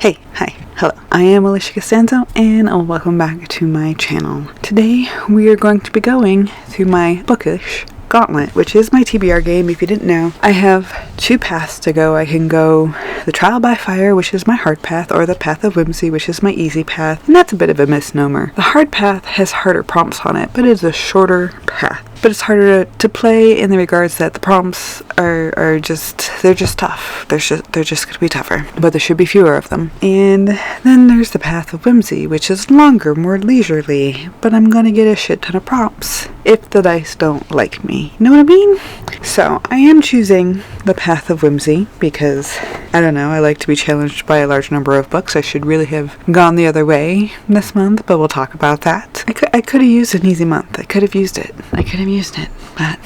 Hi, hello. I am Alicia Costanzo and welcome back to my channel. Today we are going to be going through my bookish gauntlet, which is my TBR game. If you didn't know, I have two paths to go. I can go the Trial by Fire, which is my hard path, or the Path of Whimsy, which is my easy path, and that's a bit of a misnomer. The hard path has harder prompts on it, but it's a shorter path. But it's harder to play in the regards that the prompts are just tough. They're just gonna be tougher, but there should be fewer of them. And then there's the Path of Whimsy, which is longer, more leisurely, but I'm gonna get a shit ton of prompts if the dice don't like me. You know what I mean? So I am choosing the Path of Whimsy because, I don't know, I like to be challenged by a large number of books. I should really have gone the other way this month, but we'll talk about that. I could have used an easy month. I could have used it, but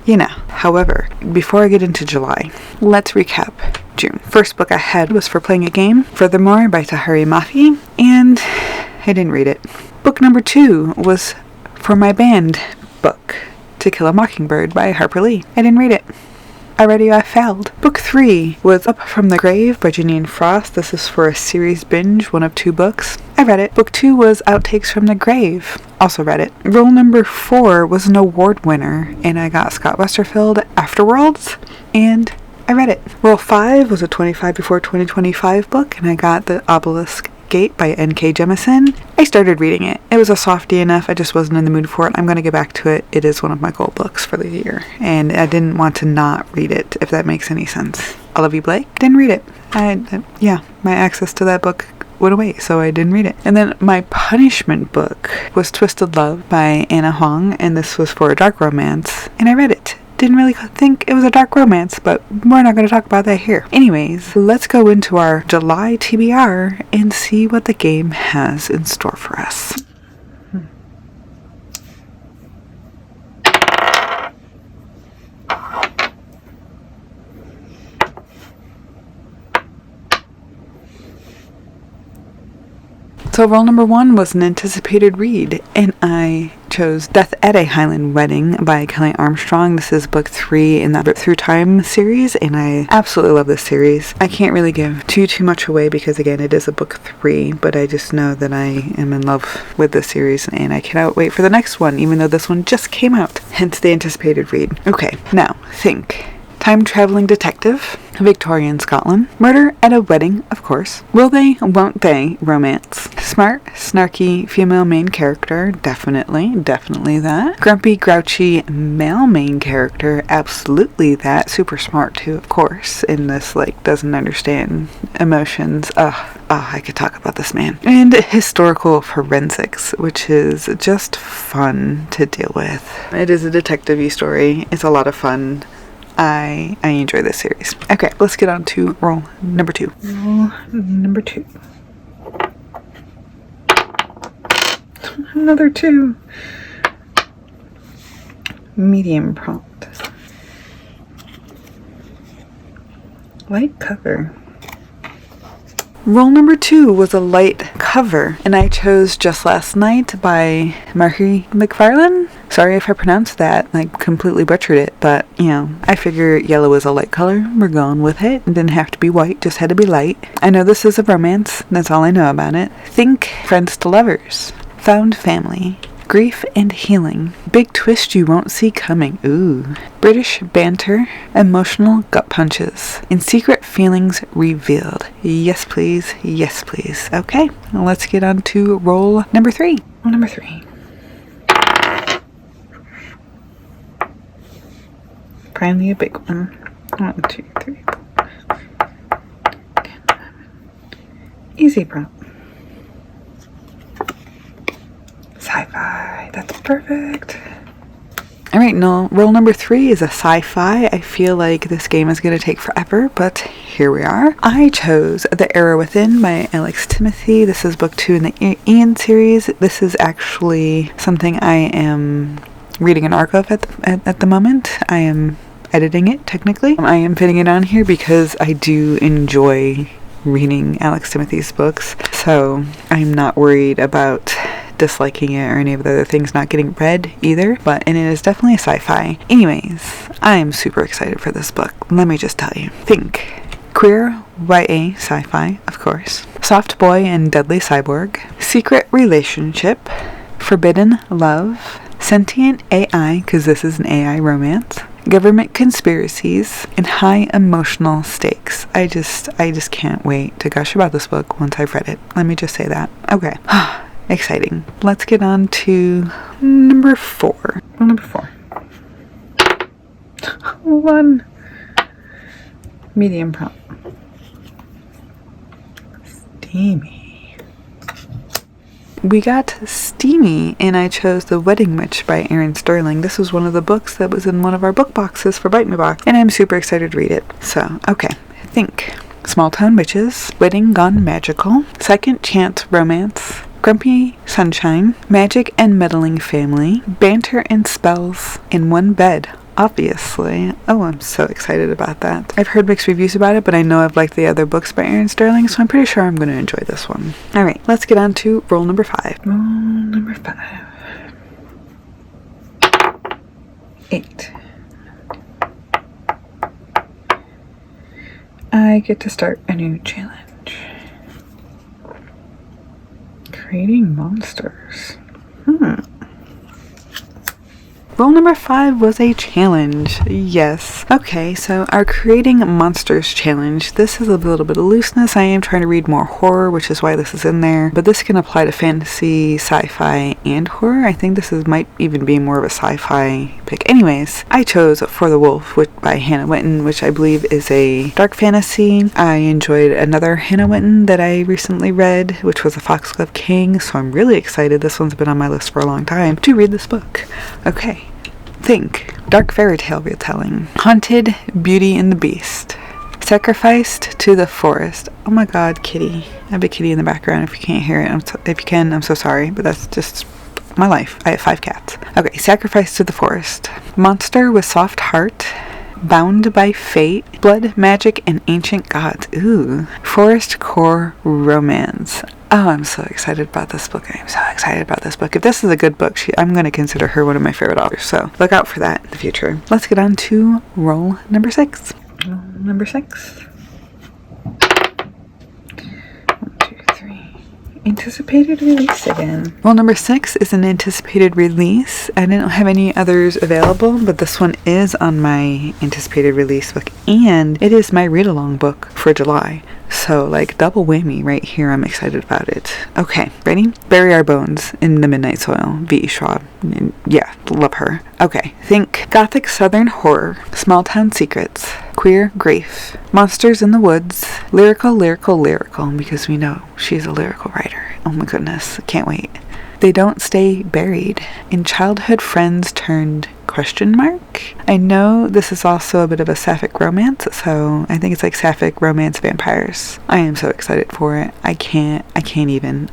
you know. However, before I get into July, let's recap June. First book I had was For Playing a Game, Furthermore by Mhairi, and I didn't read it. Book number 2 was for my band book, To Kill a Mockingbird by Harper Lee. I didn't read it. Already I failed. Book 3 was Up from the Grave by Janine Frost. This is for a series binge, one of 2 books. I read it. Book 2 was Outtakes from the Grave. Also read it. Role number 4 was an award winner, and I got Scott Westerfeld Afterworlds, and I read it. Role 5 was a 25 before 2025 book, and I got The Obelisk Gate by N.K. Jemisin. I started reading it. It was a softie enough. I just wasn't in the mood for it. I'm going to get back to it. It is one of my goal books for the year, and I didn't want to not read it, if that makes any sense. Olivia Blake? Didn't read it. My access to that book went away, so I didn't read it. And then my punishment book was Twisted Love by Anna Huang, and this was for a dark romance, and I read it. Didn't really think it was a dark romance, but we're not going to talk about that here. Anyways, let's go into our July TBR and see what the game has in store for us. So role number 1 was an anticipated read, and I chose Death at a Highland Wedding by Kelley Armstrong. This is book 3 in the Rip Through Time series, and I absolutely love this series. I can't really give too much away because, again, it is a book 3, but I just know that I am in love with this series, and I cannot wait for the next one, even though this one just came out, hence the anticipated read. Okay, now, think. Time-traveling detective, Victorian Scotland. Murder at a wedding, of course. Will they, won't they, romance. Smart, snarky female main character, definitely that. Grumpy, grouchy male main character, absolutely that. Super smart too, of course, in this, doesn't understand emotions. I could talk about this man. And historical forensics, which is just fun to deal with. It is a detective-y story. It's a lot of fun. I enjoy this series. Okay, let's get on to role number 2. Role number 2. Another 2. Medium prompt. Light cover. Role number 2 was a light cover, and I chose Just Last Night by Mhairi McFarlane. Sorry if I pronounced that, completely butchered it, but, I figure yellow is a light color. We're going with it. It didn't have to be white, just had to be light. I know this is a romance, that's all I know about it. Think Friends to Lovers. Found family. Grief and healing. Big twist you won't see coming. Ooh. British banter. Emotional gut punches. And secret feelings revealed. Yes, please. Yes, please. Okay, let's get on to role number 3. Role number 3. Finally a big one. 1, 2, 3, 4, 5, 10, 11. Easy prompt. Sci-fi. That's perfect. Alright, no, role number 3 is a sci-fi. I feel like this game is going to take forever, but here we are. I chose The Era Within by Alex Timothy. This is book 2 in the Ian series. This is actually something I am reading an arc of at the moment. I am editing it, technically. I am putting it on here because I do enjoy reading Alex Timothy's books, so I'm not worried about disliking it or any of the other things not getting read either, and it is definitely a sci-fi. Anyways, I am super excited for this book. Let me just tell you. Think queer YA sci-fi, of course. Soft Boy and Deadly Cyborg, Secret Relationship, Forbidden Love, Sentient AI, because this is an AI romance, Government Conspiracies, and High Emotional Stakes. I just can't wait to gush about this book once I've read it. Let me just say that. Okay. Exciting. Let's get on to number 4. Number 4. 1. Medium prompt. Steamy. We got steamy, and I chose The Wedding Witch by Erin Sterling. This was one of the books that was in one of our book boxes for Bite Me Box, and I'm super excited to read it. So, okay. Think. Small Town Witches, Wedding Gone Magical, Second Chance Romance, Grumpy Sunshine, Magic and Meddling Family, Banter and Spells in One Bed. Obviously. Oh, I'm so excited about that. I've heard mixed reviews about it, but I know I've liked the other books by Erin Sterling, so I'm pretty sure I'm going to enjoy this one. Alright, let's get on to roll number 5. Roll number 5. 8. I get to start a new challenge. Creating monsters. Roll number 5 was a challenge. Yes. Okay, so our Creating Monsters challenge. This is a little bit of looseness. I am trying to read more horror, which is why this is in there. But this can apply to fantasy, sci-fi, and horror. I think this might even be more of a sci-fi pick. Anyways, I chose For the Wolf by Hannah Whitten, which I believe is a dark fantasy. I enjoyed another Hannah Whitten that I recently read, which was A Foxglove King. So I'm really excited. This one's been on my list for a long time to read this book. Okay. Think. Dark fairy tale retelling. Haunted Beauty and the Beast. Sacrificed to the Forest. Oh my god, kitty. I have a kitty in the background if you can't hear it. If you can, I'm so sorry, but that's just my life. I have 5 cats. Okay, Sacrificed to the Forest. Monster with Soft Heart. Bound by Fate. Blood, Magic, and Ancient Gods. Ooh. Forest Core Romance. Oh, I'm so excited about this book. I'm so excited about this book. If this is a good book, I'm going to consider her one of my favorite authors. So look out for that in the future. Let's get on to roll number 6. Roll number 6. 1, 2, 3. Anticipated release again. Roll number 6 is an anticipated release. I didn't have any others available, but this one is on my anticipated release book, and it is my read-along book for July. So, like, double whammy right here. I'm excited about it. Okay, ready? Bury Our Bones in the Midnight Soil, V.E. Schwab. Yeah, love her. Okay, think Gothic Southern Horror, Small Town Secrets, Queer Grief, Monsters in the Woods, Lyrical, because we know she's a lyrical writer. Oh my goodness, can't wait. They Don't Stay Buried, in Childhood Friends Turned ? I know this is also a bit of a sapphic romance, so I think it's like sapphic romance vampires. I am so excited for it. I can't even.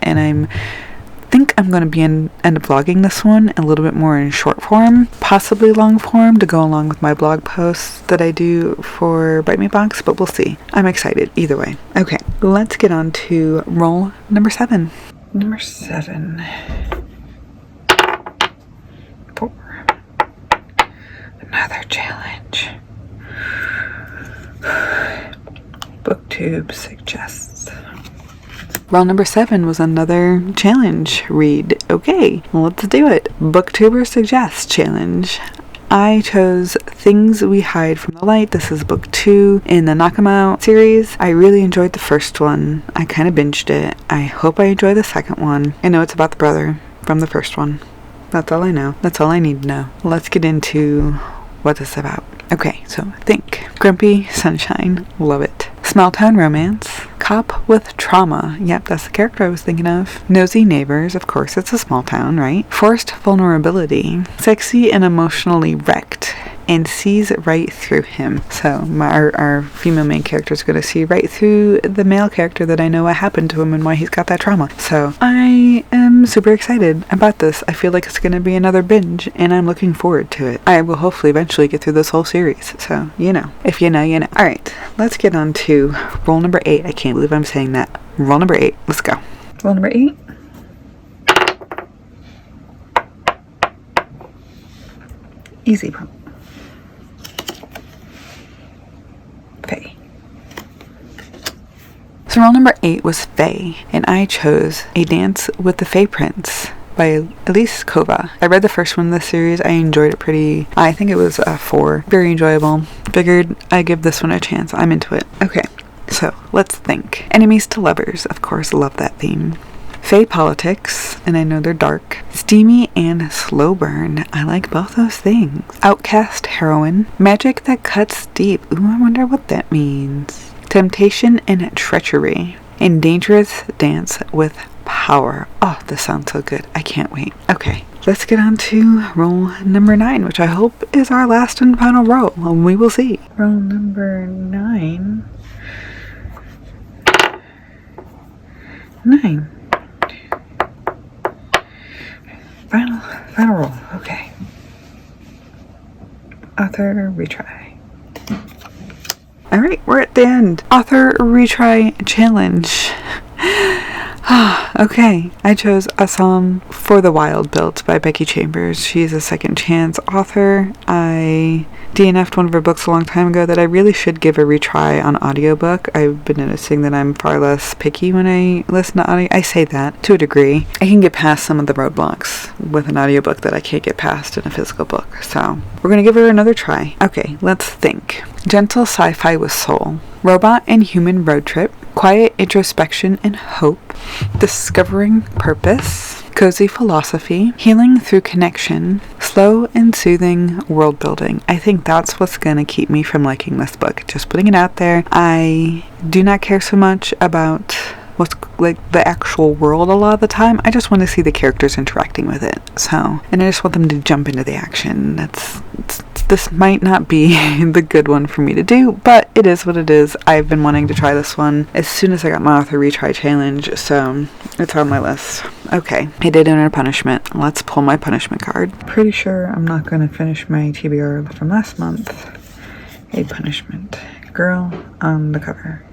And think I'm going to end up vlogging this one a little bit more in short form, possibly long form, to go along with my blog posts that I do for Bite Me Box, but we'll see. I'm excited either way. Okay, let's get on to roll number 7. Number 7. 4. Another challenge. Booktube suggests. Roll number 7 was another challenge read. Okay, let's do it. Booktuber suggests challenge. I chose Things We Hide from the Light. This is book 2 in the Knock 'Em Out series. I really enjoyed the first one. I kind of binged it. I hope I enjoy the second one. I know it's about the brother from the first one. That's all I know. That's all I need to know. Let's get into what this is about. Okay, so think. Grumpy Sunshine. Love it. Small Town Romance. Cop with Trauma. Yep, that's the character I was thinking of. Nosy Neighbors. Of course, it's a small town, right? Forced Vulnerability. Sexy and Emotionally Wrecked. And Sees Right Through Him. So our female main character is going to see right through the male character that I know what happened to him and why he's got that trauma. So I am super excited about this. I feel like it's going to be another binge, and I'm looking forward to it. I will hopefully eventually get through this whole series. So, you know. If you know, you know. Alright, let's get on to roll number 8. I can't believe I'm saying that. Roll number 8. Let's go. Roll number 8. Easy prompt. So roll number 8 was Fae, and I chose A Dance with the Fae Prince by Elise Kova. I read the first one in this series. I enjoyed it I think it was a 4. Very enjoyable. Figured I'd give this one a chance. I'm into it. Okay, so let's think. Enemies to lovers. Of course, love that theme. Fae politics, and I know they're dark. Steamy and slow burn. I like both those things. Outcast heroine. Magic that cuts deep. Ooh, I wonder what that means. Temptation and treachery. And dangerous dance with power. Oh, this sounds so good. I can't wait. Okay, let's get on to roll number 9, which I hope is our last and final roll. We will see. Roll number 9. 9. Final roll. Okay. Author retry. Alright, we're at the end. Author retry challenge. Okay, I chose A Song for the Wild Built by Becky Chambers. She's a second chance author. I DNF'd one of her books a long time ago that I really should give a retry on audiobook. I've been noticing that I'm far less picky when I listen to audio. I say that to a degree. I can get past some of the roadblocks with an audiobook that I can't get past in a physical book. So we're going to give her another try. Okay, let's think. Gentle sci-fi with soul. Robot and human road trip. Quiet introspection and hope. Discovering purpose. Cozy philosophy. Healing through connection. Slow and soothing world building. I think that's what's gonna keep me from liking this book. Just putting it out there. I do not care so much about what's like the actual world a lot of the time. I just want to see the characters interacting with it. So, and I just want them to jump into the action. This might not be the good one for me to do, but it is what it is. I've been wanting to try this one as soon as I got my author retry challenge, so it's on my list. Okay, I did enter a punishment. Let's pull my punishment card. Pretty sure I'm not going to finish my TBR from last month. A punishment. Girl on the cover.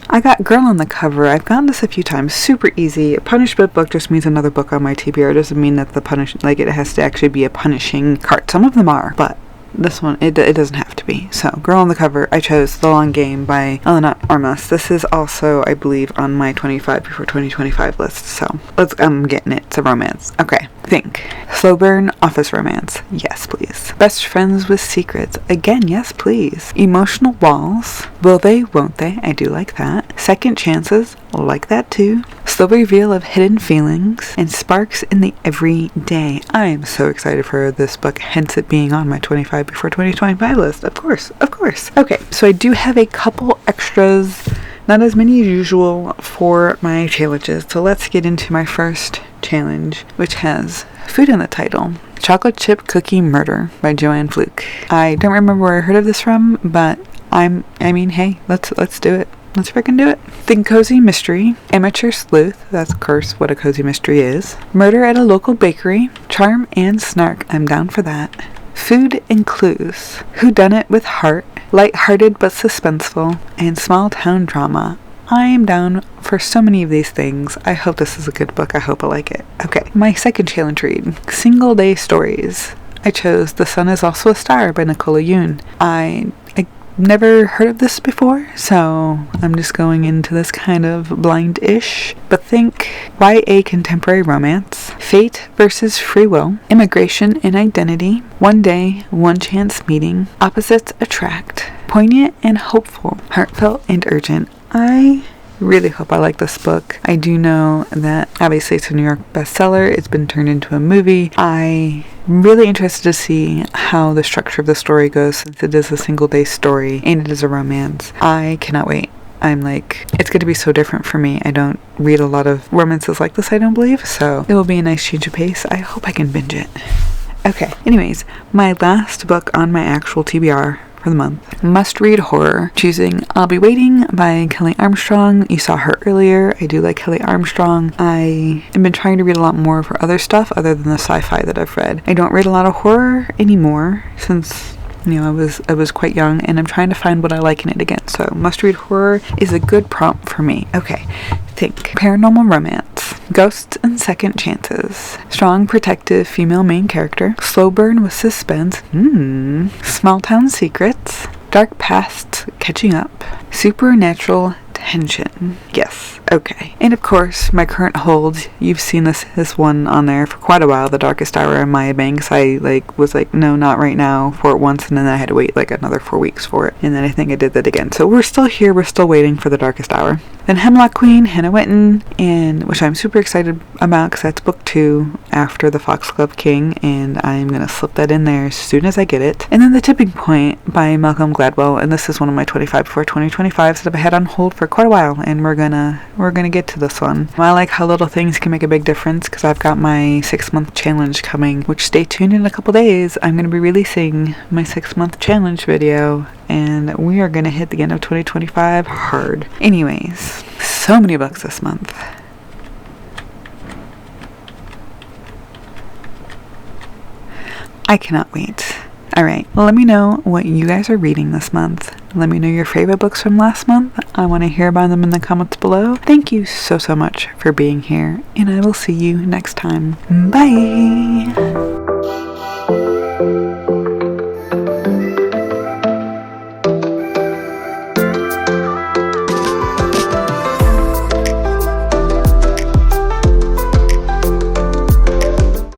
I got girl on the cover. I've gotten this a few times. Super easy. A punishment book just means another book on my TBR. It doesn't mean that it has to actually be a punishing card. Some of them are, but this one, it doesn't have to be. So, girl on the cover, I chose The Long Game by Elena Armas. This is also, I believe, on my 25 before 2025 list. So, I'm getting it. It's a romance. Okay. Think. Slow burn office romance. Yes, please. Best friends with secrets. Again, yes, please. Emotional walls. Will they, won't they? I do like that. Second chances. Like that too. Slow reveal of hidden feelings. And sparks in the everyday. I am so excited for this book, hence it being on my 25 before 2025 list. Of course. Okay, so I do have a couple extras. Not as many as usual for my challenges. So let's get into my first challenge, which has food in the title. Chocolate Chip Cookie Murder by Joanne Fluke. I don't remember where I heard of this from, but hey, let's do it. Let's freaking do it. Think cozy mystery. Amateur sleuth. That's of course what a cozy mystery is. Murder at a local bakery. Charm and snark. I'm down for that. Food and clues. Whodunit with heart. Light-hearted but suspenseful. And small town drama. I am down for so many of these things. I hope this is a good book. I hope I like it. Okay, my second challenge read. Single Day Stories. I chose The Sun Is Also a Star by Nicola Yoon. I never heard of this before, so I'm just going into this kind of blind-ish. But think YA contemporary romance, fate versus free will, immigration and identity, one day, one chance meeting, opposites attract, poignant and hopeful, heartfelt and urgent. I really hope I like this book. I do know that obviously it's a New York bestseller. It's been turned into a movie. I'm really interested to see how the structure of the story goes, since it is a single day story and it is a romance. I cannot wait. It's going to be so different for me. I don't read a lot of romances like this, I don't believe, so it will be a nice change of pace. I hope I can binge it. Okay, anyways, my last book on my actual TBR for the month. Must read horror. Choosing I'll Be Waiting by Kelley Armstrong. You saw her earlier. I do like Kelley Armstrong. I have been trying to read a lot more of her other stuff other than the sci-fi that I've read. I don't read a lot of horror anymore since I was quite young, and I'm trying to find what I like in it again. So must read horror is a good prompt for me. Okay, think paranormal romance. Ghosts and second chances. Strong, protective female main character. Slow burn with suspense. Small town secrets. Dark past catching up. Supernatural tension. Yes. Okay. And of course, my current hold, you've seen this one on there for quite a while, The Darkest Hour in Maya Banks. I was like, no, not right now for it once, and then I had to wait like another 4 weeks for it. And then I think I did that again. So we're still here, we're still waiting for The Darkest Hour. Then Hemlock Queen, Hannah Whitten, and which I'm super excited about because that's book 2 after The Foxglove King, and I'm gonna slip that in there as soon as I get it. And then The Tipping Point by Malcolm Gladwell, and this is one of my 25 before 2025s that I've had on hold for quite a while, and we're gonna get to this one. I like how little things can make a big difference because I've got my 6-month challenge coming, which stay tuned in a couple days. I'm gonna be releasing my 6-month challenge video, and we are gonna hit the end of 2025 hard. Anyways, so many books this month. I cannot wait. Alright, well, let me know what you guys are reading this month. Let me know your favorite books from last month. I want to hear about them in the comments below. Thank you so much for being here, and I will see you next time. Bye!